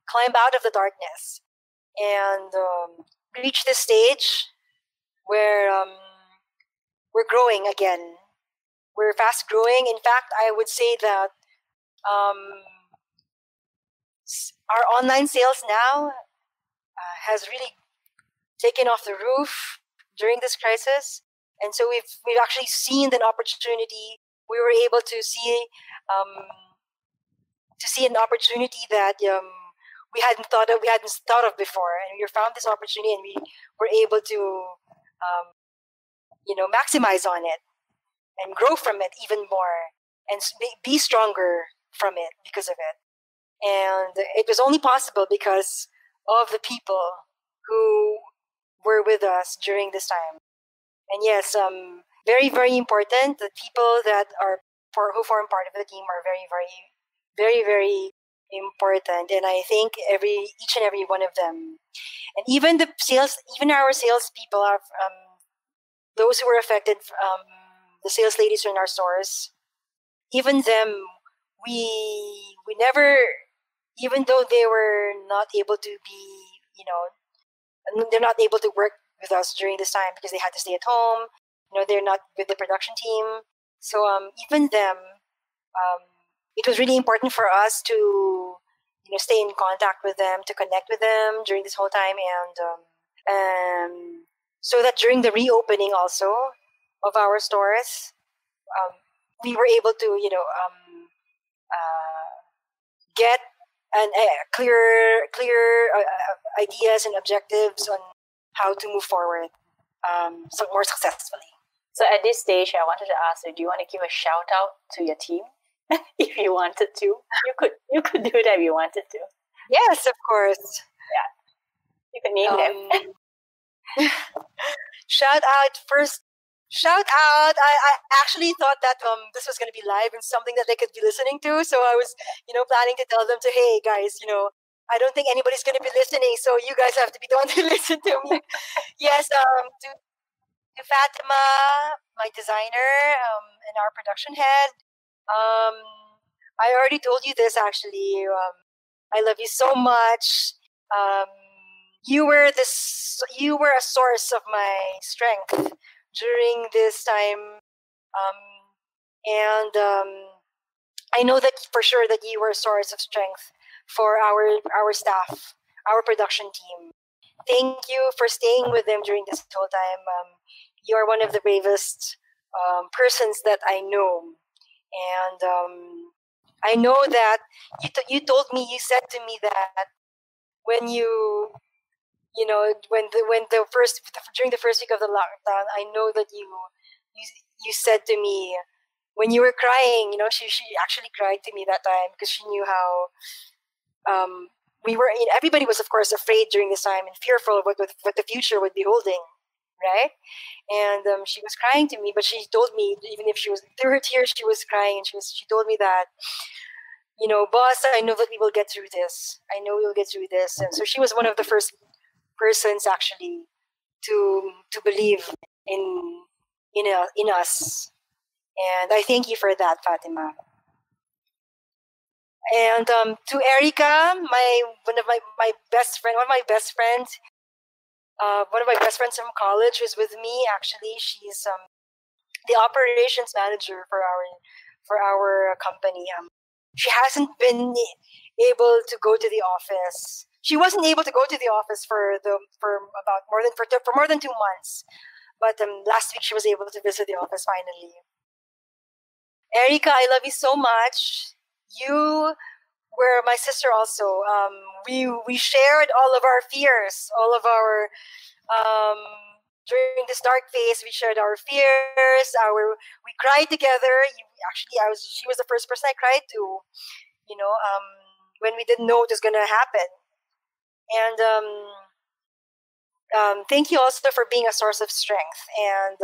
climb out of the darkness, and reach this stage where we're growing again. We're fast growing. In fact, I would say that our online sales now has really taken off the roof during this crisis, and so we've actually seen an opportunity. We were able to see an opportunity that we hadn't thought of before, and we found this opportunity, and we were able to maximize on it and grow from it even more, and be stronger from it because of it. And it was only possible because of the people who were with us during this time. And yes, very, very important. The people who form part of the team are very, very, very, very important. And I think each and every one of them, and even our sales people are those who were affected. The sales ladies in our stores, even them, we never, even though they were not able to be, they're not able to work with us during this time because they had to stay at home. They're not with the production team. So even them, it was really important for us to, stay in contact with them, to connect with them during this whole time, and so that during the reopening also of our stores, we were able to, get clear ideas and objectives on how to move forward so more successfully. So at this stage, I wanted to ask you, do you want to give a shout out to your team? If you wanted to, you could do that if you wanted to. Yes, of course. Yeah, you can name them. Shout out. I actually thought that this was going to be live and something that they could be listening to. So I was, planning to tell them hey guys, I don't think anybody's going to be listening. So you guys have to be the one to listen to me. Yes, to Fatima, my designer, and our production head. I already told you this actually. I love you so much. You were a source of my strength during this time, and I know that for sure that you were a source of strength for our staff, our production team. Thank you for staying with them during this whole time. You are one of the bravest persons that I know, and I know that you said to me that when during the first week of the lockdown, I know that you said to me when you were crying, she actually cried to me that time because she knew how everybody was of course afraid during this time and fearful of what the future would be holding, right? And she was crying to me, but she told me, even if she was through her tears, she was crying, and she told me that, boss, I know that we will get through this. I know we will get through this. And so she was one of the first persons actually to believe in us. And I thank you for that, Fatima. And to Erica, one of my best friends from college, who's with me. Actually, she's the operations manager for our company. She hasn't been able to go to the office. She wasn't able to go to the office for more than 2 months. But last week she was able to visit the office finally. Erica, I love you so much. You were my sister also. We shared all of our fears, all of our during this dark phase. We shared our fears. We cried together. She was the first person I cried to. When we didn't know what was going to happen. And thank you also for being a source of strength and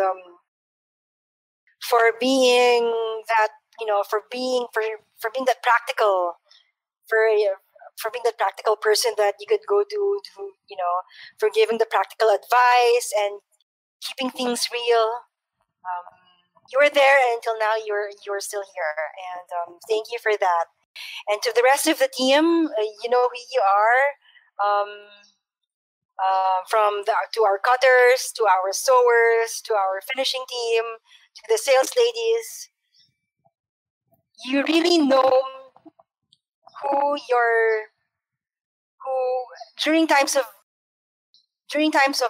for being that that practical for being that practical person that you could go to for giving the practical advice and keeping things real. you were there, and until now you're still here, and thank you for that. And to the rest of the team, you know who you are. To our cutters, to our sewers, to our finishing team, to the sales ladies, you really know who during times of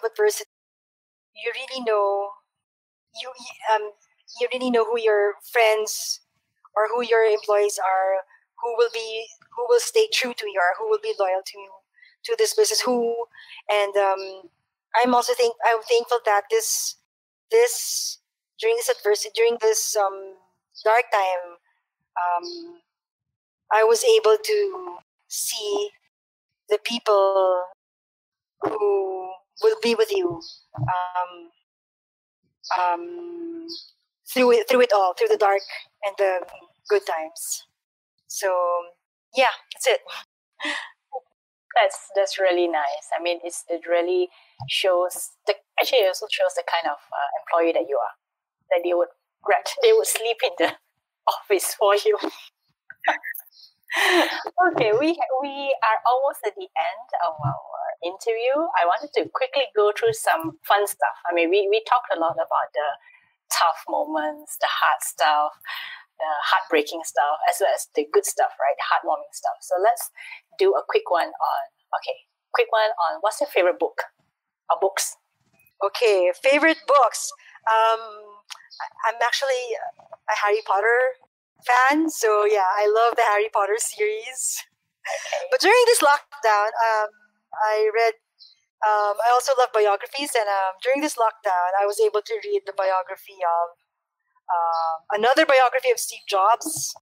adversity, you really know you um you really know who your friends or who your employees are, who will stay true to you, or who will be loyal to this business. And I'm thankful that this during this adversity, during this dark time, I was able to see the people who will be with you through it all, through the dark and the good times. So yeah, that's it. That's really nice. I mean, it really shows actually it also shows the kind of employee that you are. That they would sleep in the office for you. Okay, we are almost at the end of our interview. I wanted to quickly go through some fun stuff. I mean, we talked a lot about the tough moments, the hard stuff, the heartbreaking stuff, as well as the good stuff, right? The heartwarming stuff. So let's do a quick one on what's your favorite book or books? Okay, favorite books. I'm actually a Harry Potter fan, so yeah, I love the Harry Potter series. Okay. But during this lockdown, I read. I also love biographies, and during this lockdown, I was able to read the biography of another biography of Steve Jobs,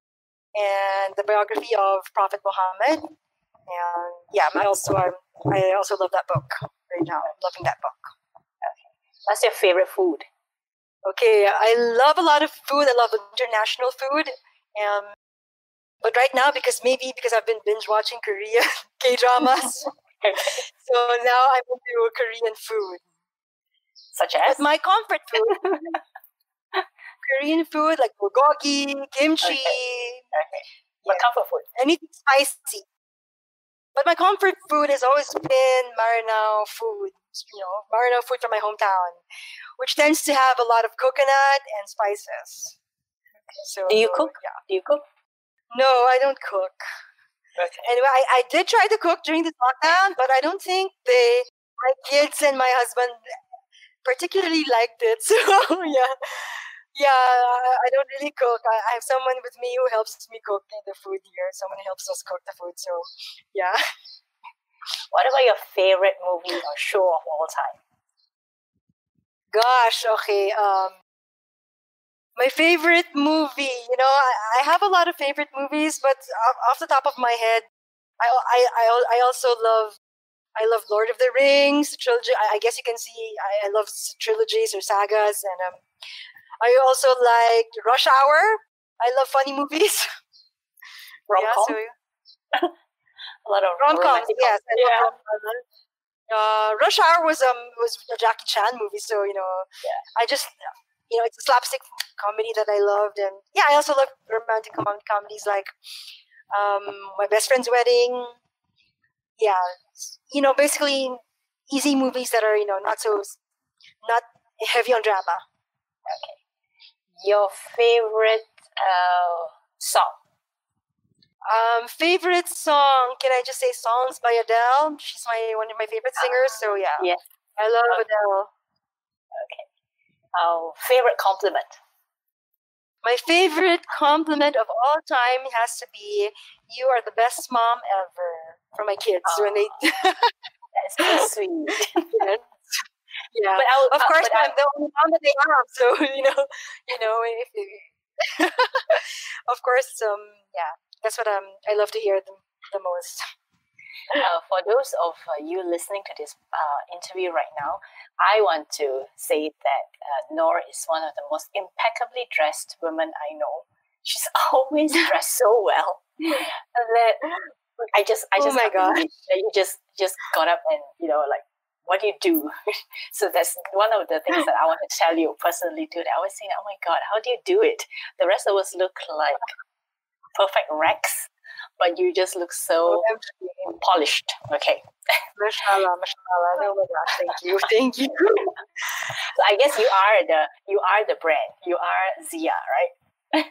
and the biography of Prophet Muhammad. And yeah, I also love that book right now. I'm loving that book. Okay. What's your favorite food? Okay, I love a lot of food. I love international food. But right now, because I've been binge watching Korean K-dramas, so now I'm into Korean food. Such as? But my comfort food, Korean food like bulgogi, kimchi. Okay. My comfort food? Anything spicy. But my comfort food has always been Maranao food. Maranao food from my hometown, which tends to have a lot of coconut and spices. So, do you cook? Yeah. Do you cook? No, I don't cook. Okay. Anyway, I did try to cook during this lockdown, but I don't think my kids and my husband particularly liked it. So yeah, I don't really cook. I have someone with me who helps me cook the food here. Someone helps us cook the food. So yeah. What about your favorite movie or show of all time? Gosh, okay. My favorite movie, I have a lot of favorite movies, but off the top of my head, I also love Lord of the Rings trilogy. I guess you can see I love trilogies or sagas, and I also like Rush Hour. I love funny movies. Rom-com? Yeah, a lot of rom-coms. Yes, I yeah. love rom-com. Rush Hour was a Jackie Chan movie, so I just it's a slapstick comedy that I loved, and yeah, I also love romantic comedies like My Best Friend's Wedding. Yeah, basically easy movies that are not heavy on drama. Okay. Your favorite song? Favorite song? Can I just say songs by Adele? She's one of my favorite singers. So yeah, yes. I love Adele. Okay. Favorite compliment? My favorite compliment of all time has to be, "You are the best mom ever," for my kids when they. That's so sweet. Yes. Yeah, but of course I'm the only mom that they have, so of course, yeah, that's what I love to hear the most. For those of you listening to this interview right now, I want to say that Nor is one of the most impeccably dressed women I know. She's always dressed so well. That I just oh my can't God. believe that you just got up and what do you do? So that's one of the things that I want to tell you personally too. That I was saying, oh my God, how do you do it? The rest of us look like perfect wrecks, but you just look so polished. Okay. Mashallah, mashallah. Oh my gosh, thank you. So I guess you are the brand. You are Ziya, right?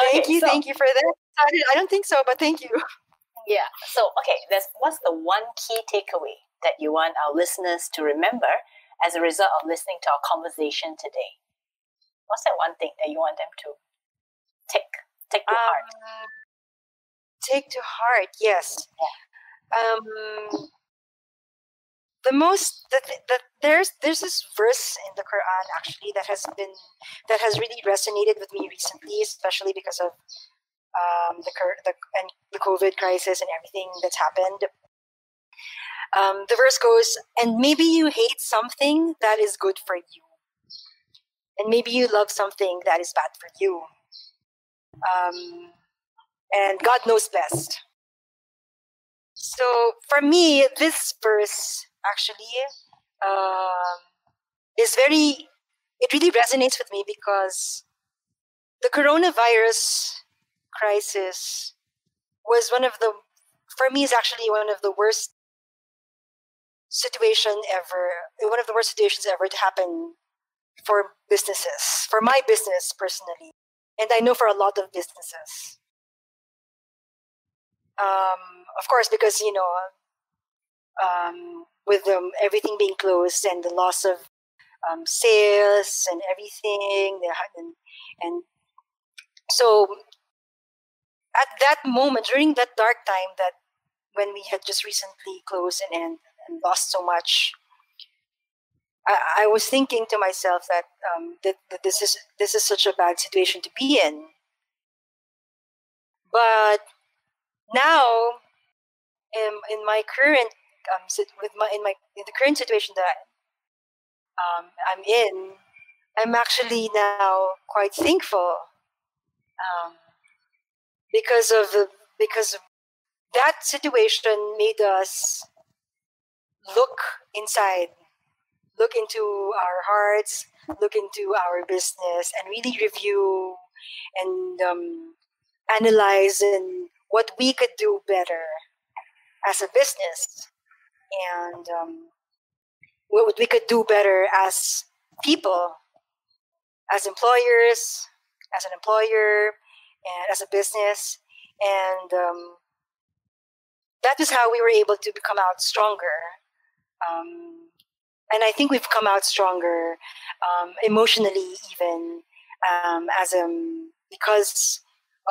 Thank you for that. I don't think so, but thank you. Yeah. So, okay, what's the one key takeaway that you want our listeners to remember as a result of listening to our conversation today? What's that one thing that you want them to take to heart? Take to heart, yes. Yeah. There's this verse in the Quran actually that has really resonated with me recently, especially because of the COVID crisis and everything that's happened. The verse goes, and maybe you hate something that is good for you, and maybe you love something that is bad for you. And God knows best. So for me, this verse actually it really resonates with me because the coronavirus crisis was for me, is actually one of the worst situations ever to happen for businesses, for my business personally, and I know for a lot of businesses. Of course, because with everything being closed and the loss of sales and everything, and so at that moment, during that dark time, that when we had just recently closed and lost so much, I was thinking to myself that that this is such a bad situation to be in. But now, in my current in the current situation that I'm in, I'm actually now quite thankful because that situation made us look inside, look into our hearts, look into our business, and really review and analyze and what we could do better as a business, and what we could do better as people, as employers, as an employer, and as a business. And that is how we were able to come out stronger. And I think we've come out stronger emotionally, even because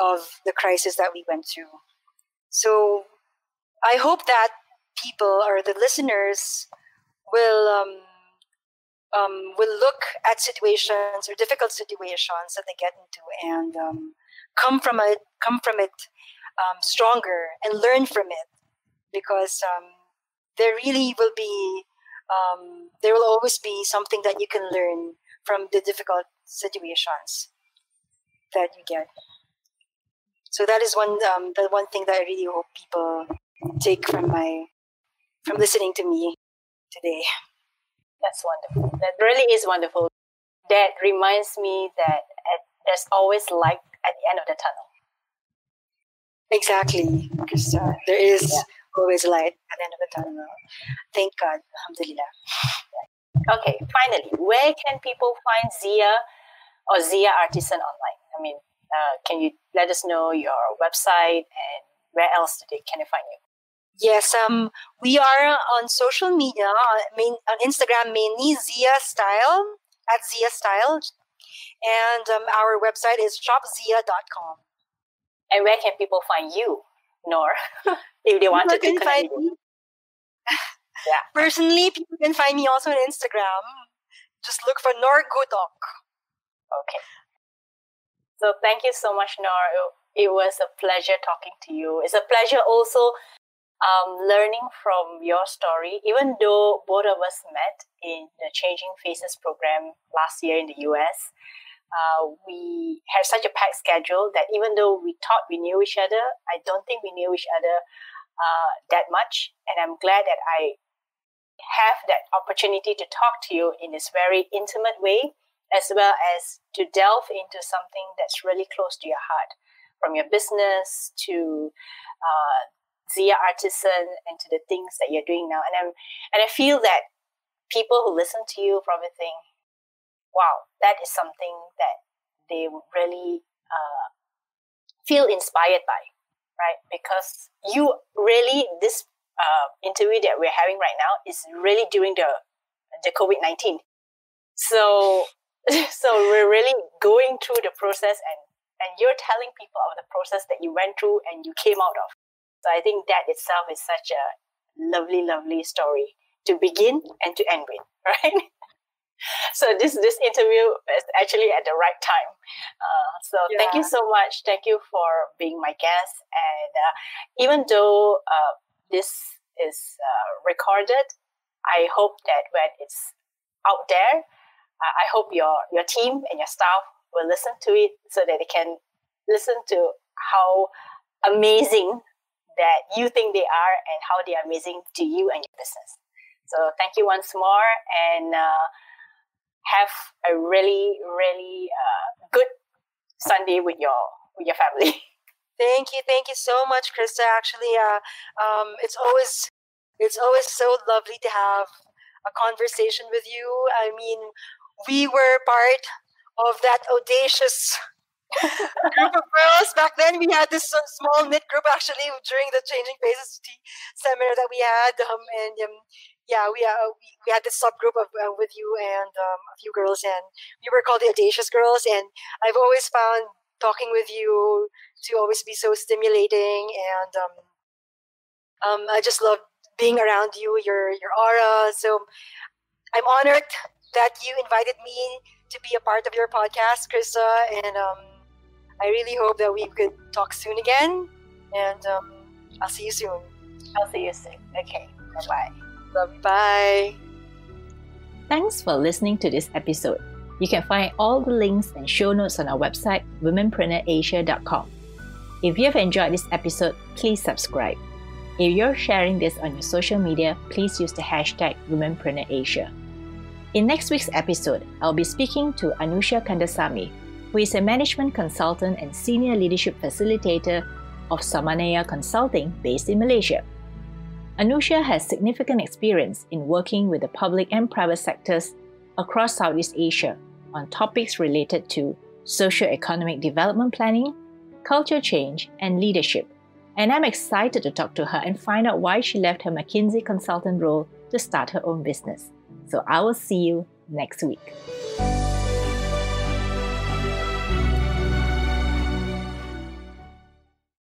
of the crisis that we went through. So I hope that people or the listeners will look at situations or difficult situations that they get into and come from it stronger and learn from it, because there really will be there will always be something that you can learn from the difficult situations that you get. So that is the one thing that I really hope people take from listening to me today. That's wonderful. That really is wonderful. That reminds me that there's always light at the end of the tunnel. Exactly, Krista. There is always light at the end of the tunnel. Thank God. Alhamdulillah. Okay, finally, where can people find Ziya or Ziya Artisan online? I mean, can you let us know your website and where else can they find you? Yes, we are on social media, on Instagram mainly, Ziya Style, at Ziya Style, and our website is shopziya.com. And where can people find you, Nor, if they want to connect with you? Yeah. Personally, people can find me also on Instagram. Just look for Nor Godok. Okay. So thank you so much, Nor. It was a pleasure talking to you. It's a pleasure also learning from your story. Even though both of us met in the Changing Faces program last year in the US, we had such a packed schedule that even though we thought we knew each other, I don't think we knew each other that much. And I'm glad that I have that opportunity to talk to you in this very intimate way, as well as to delve into something that's really close to your heart, from your business to Ziya Artisan and to the things that you're doing now. And I feel that people who listen to you probably think, wow, that is something that they would really feel inspired by, right? Because you really, this interview that we're having right now is really during the COVID-19. So we're really going through the process, and you're telling people of the process that you went through and you came out of. So I think that itself is such a lovely, lovely story to begin and to end with, right? So this interview is actually at the right time. Thank you so much. Thank you for being my guest. And even though this is recorded, I hope that when it's out there, I hope your team and your staff will listen to it so that they can listen to how amazing that you think they are and how they are amazing to you and your business. So thank you once more, and have a really, really good Sunday with your family. Thank you so much, Krista. Actually, it's always so lovely to have a conversation with you. I mean, we were part of that audacious group of girls. Back then, we had this small knit group actually during the Changing Faces seminar that we had, we had this subgroup of with you and a few girls, and we were called the Audacious Girls. And I've always found talking with you to always be so stimulating, and I just love being around you, your aura. So I'm honored that you invited me to be a part of your podcast, Krista, and I really hope that we could talk soon again, and I'll see you soon. I'll see you soon. Okay, bye-bye. Love you. Bye. Thanks for listening to this episode. You can find all the links and show notes on our website, womenpreneurasia.com. If you have enjoyed this episode, please subscribe. If you're sharing this on your social media, please use the hashtag WomenpreneurAsia. In next week's episode, I'll be speaking to Anusha Kandasamy, who is a management consultant and senior leadership facilitator of Samanaya Consulting based in Malaysia. Anusha has significant experience in working with the public and private sectors across Southeast Asia on topics related to socio-economic development planning, culture change, and leadership. And I'm excited to talk to her and find out why she left her McKinsey consultant role to start her own business. So I will see you next week.